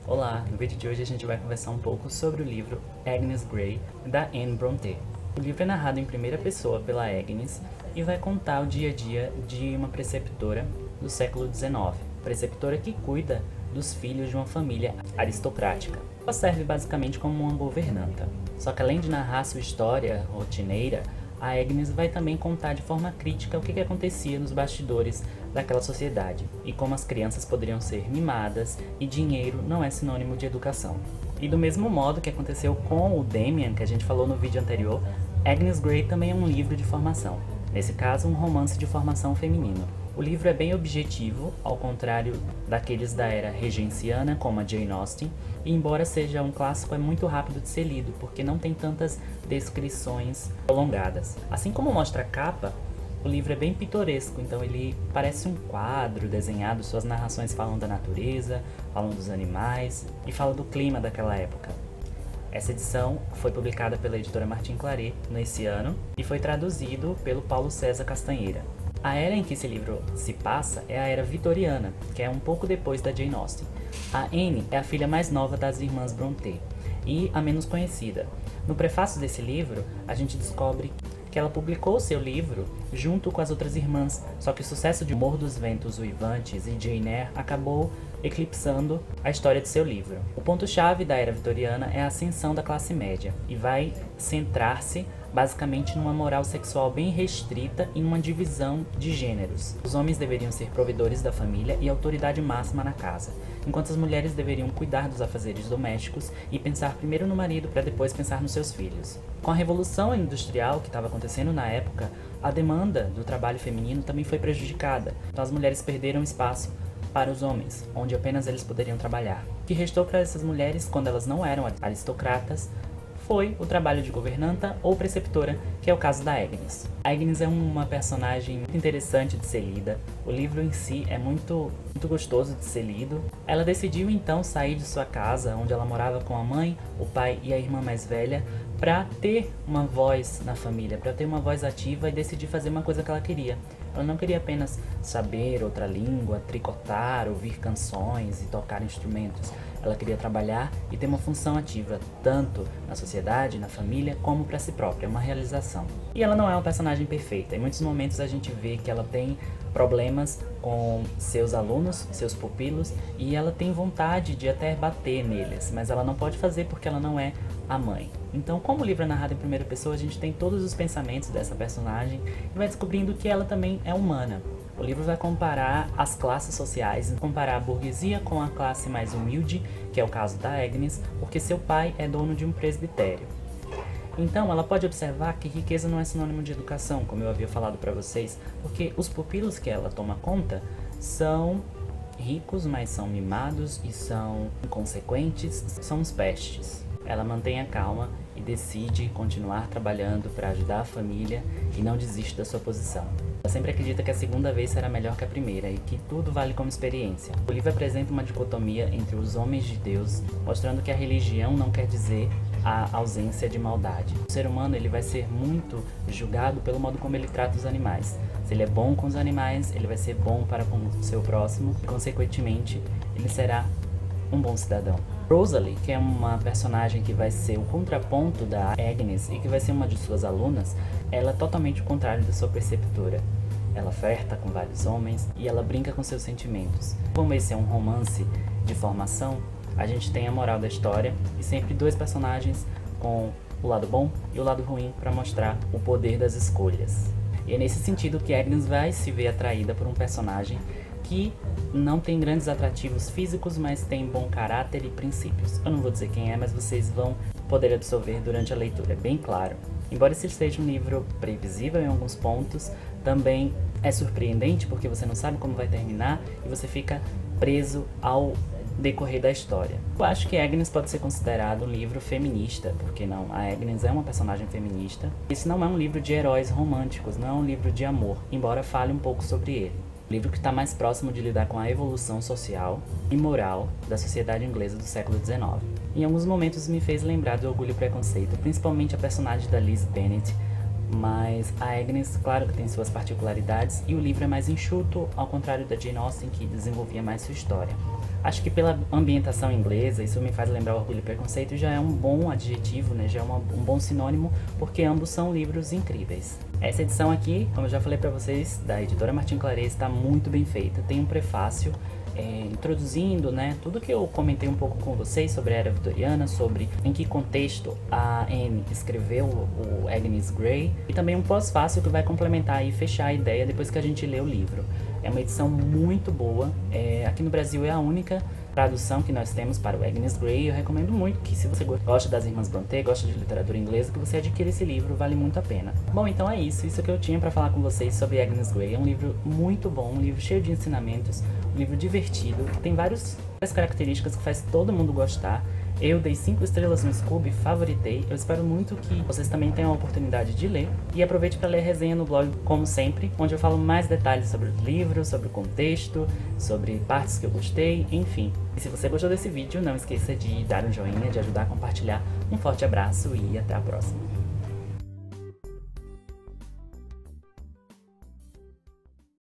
Olá, no vídeo de hoje a gente vai conversar um pouco sobre o livro Agnes Grey, da Anne Brontë. O livro é narrado em primeira pessoa pela Agnes e vai contar o dia a dia de uma preceptora do século XIX, preceptora que cuida dos filhos de uma família aristocrática. Ela serve basicamente como uma governanta. Só que além de narrar sua história rotineira, a Agnes vai também contar de forma crítica o que acontecia nos bastidores daquela sociedade e como as crianças poderiam ser mimadas e dinheiro não é sinônimo de educação. E do mesmo modo que aconteceu com o Damien, que a gente falou no vídeo anterior, Agnes Grey também é um livro de formação, nesse caso um romance de formação feminino. O livro é bem objetivo, ao contrário daqueles da era regenciana, como a Jane Austen, e embora seja um clássico, é muito rápido de ser lido, porque não tem tantas descrições prolongadas. Assim como mostra a capa, o livro é bem pitoresco, então ele parece um quadro desenhado, suas narrações falam da natureza, falam dos animais e falam do clima daquela época. Essa edição foi publicada pela editora Martin Claret nesse ano e foi traduzido pelo Paulo César Castanheira. A era em que esse livro se passa é a era vitoriana, que é um pouco depois da Jane Austen. A Anne é a filha mais nova das irmãs Brontë e a menos conhecida. No prefácio desse livro, a gente descobre que ela publicou seu livro junto com as outras irmãs, só que o sucesso de Morro dos Ventos Uivantes e Jane Eyre acabou eclipsando a história de seu livro. O ponto-chave da era vitoriana é a ascensão da classe média e vai centrar-se basicamente numa moral sexual bem restrita e numa divisão de gêneros. Os homens deveriam ser provedores da família e autoridade máxima na casa, enquanto as mulheres deveriam cuidar dos afazeres domésticos e pensar primeiro no marido para depois pensar nos seus filhos. Com a revolução industrial que estava acontecendo na época, a demanda do trabalho feminino também foi prejudicada, então as mulheres perderam espaço para os homens, onde apenas eles poderiam trabalhar. O que restou para essas mulheres, quando elas não eram aristocratas, foi o trabalho de governanta ou preceptora, que é o caso da Agnes. A Agnes é uma personagem muito interessante de ser lida, o livro em si é muito gostoso de ser lido. Ela decidiu então sair de sua casa, onde ela morava com a mãe, o pai e a irmã mais velha, para ter uma voz na família, para ter uma voz ativa e decidir fazer uma coisa que ela queria. Ela não queria apenas saber outra língua, tricotar, ouvir canções e tocar instrumentos. Ela queria trabalhar e ter uma função ativa, tanto na sociedade, na família, como para si própria, uma realização. E ela não é uma personagem perfeita. Em muitos momentos a gente vê que ela tem problemas com seus alunos, seus pupilos, e ela tem vontade de até bater neles, mas ela não pode fazer porque ela não é a mãe. Então, como o livro é narrado em primeira pessoa, a gente tem todos os pensamentos dessa personagem e vai descobrindo que ela também é humana. O livro vai comparar as classes sociais, comparar a burguesia com a classe mais humilde, que é o caso da Agnes, porque seu pai é dono de um presbitério. Então, ela pode observar que riqueza não é sinônimo de educação, como eu havia falado para vocês, porque os pupilos que ela toma conta são ricos, mas são mimados e são inconsequentes, são os pestes. Ela mantém a calma e decide continuar trabalhando para ajudar a família e não desiste da sua posição. Ela sempre acredita que a segunda vez será melhor que a primeira e que tudo vale como experiência. O livro apresenta uma dicotomia entre os homens de Deus, mostrando que a religião não quer dizer a ausência de maldade. O ser humano ele vai ser muito julgado pelo modo como ele trata os animais. Se ele é bom com os animais, ele vai ser bom para com o seu próximo e, consequentemente, ele será um bom cidadão. Rosalie, que é uma personagem que vai ser o contraponto da Agnes e que vai ser uma de suas alunas, ela é totalmente o contrário da sua preceptora. Ela flerta com vários homens e ela brinca com seus sentimentos. Como esse é um romance de formação, a gente tem a moral da história e sempre dois personagens com o lado bom e o lado ruim para mostrar o poder das escolhas. E é nesse sentido que Agnes vai se ver atraída por um personagem que não tem grandes atrativos físicos, mas tem bom caráter e princípios. Eu não vou dizer quem é, mas vocês vão poder absorver durante a leitura, é bem claro. Embora esse seja um livro previsível em alguns pontos, também é surpreendente porque você não sabe como vai terminar e você fica preso ao decorrer da história. Eu acho que Agnes pode ser considerado um livro feminista, porque não? A Agnes é uma personagem feminista. Esse não é um livro de heróis românticos, não é um livro de amor, embora fale um pouco sobre ele. Um livro que está mais próximo de lidar com a evolução social e moral da sociedade inglesa do século XIX. Em alguns momentos me fez lembrar do Orgulho e Preconceito, principalmente a personagem da Liz Bennet, mas a Agnes, claro que tem suas particularidades, e o livro é mais enxuto, ao contrário da Jane Austen, que desenvolvia mais sua história. Acho que pela ambientação inglesa, isso me faz lembrar Orgulho e Preconceito, já é um bom adjetivo, né? Já é um bom sinônimo, porque ambos são livros incríveis. Essa edição aqui, como eu já falei pra vocês, da editora Martin Claret, está muito bem feita. Tem um prefácio introduzindo, né, tudo que eu comentei um pouco com vocês sobre a Era Vitoriana, sobre em que contexto a Anne escreveu o Agnes Grey, e também um pós-fácil que vai complementar e fechar a ideia depois que a gente lê o livro. É uma edição muito boa, aqui no Brasil é a única tradução que nós temos para o Agnes Grey. Eu recomendo muito que, se você gosta das Irmãs Brontë, gosta de literatura inglesa, que você adquira esse livro, vale muito a pena. Bom, então é isso que eu tinha para falar com vocês sobre Agnes Grey. É um livro muito bom, um livro cheio de ensinamentos, um livro divertido, tem várias características que faz todo mundo gostar. Eu dei 5 estrelas no Scooby, favoritei. Eu espero muito que vocês também tenham a oportunidade de ler. E aproveite para ler a resenha no blog, como sempre, onde eu falo mais detalhes sobre o livro, sobre o contexto, sobre partes que eu gostei, enfim. E se você gostou desse vídeo, não esqueça de dar um joinha, de ajudar a compartilhar. Um forte abraço e até a próxima.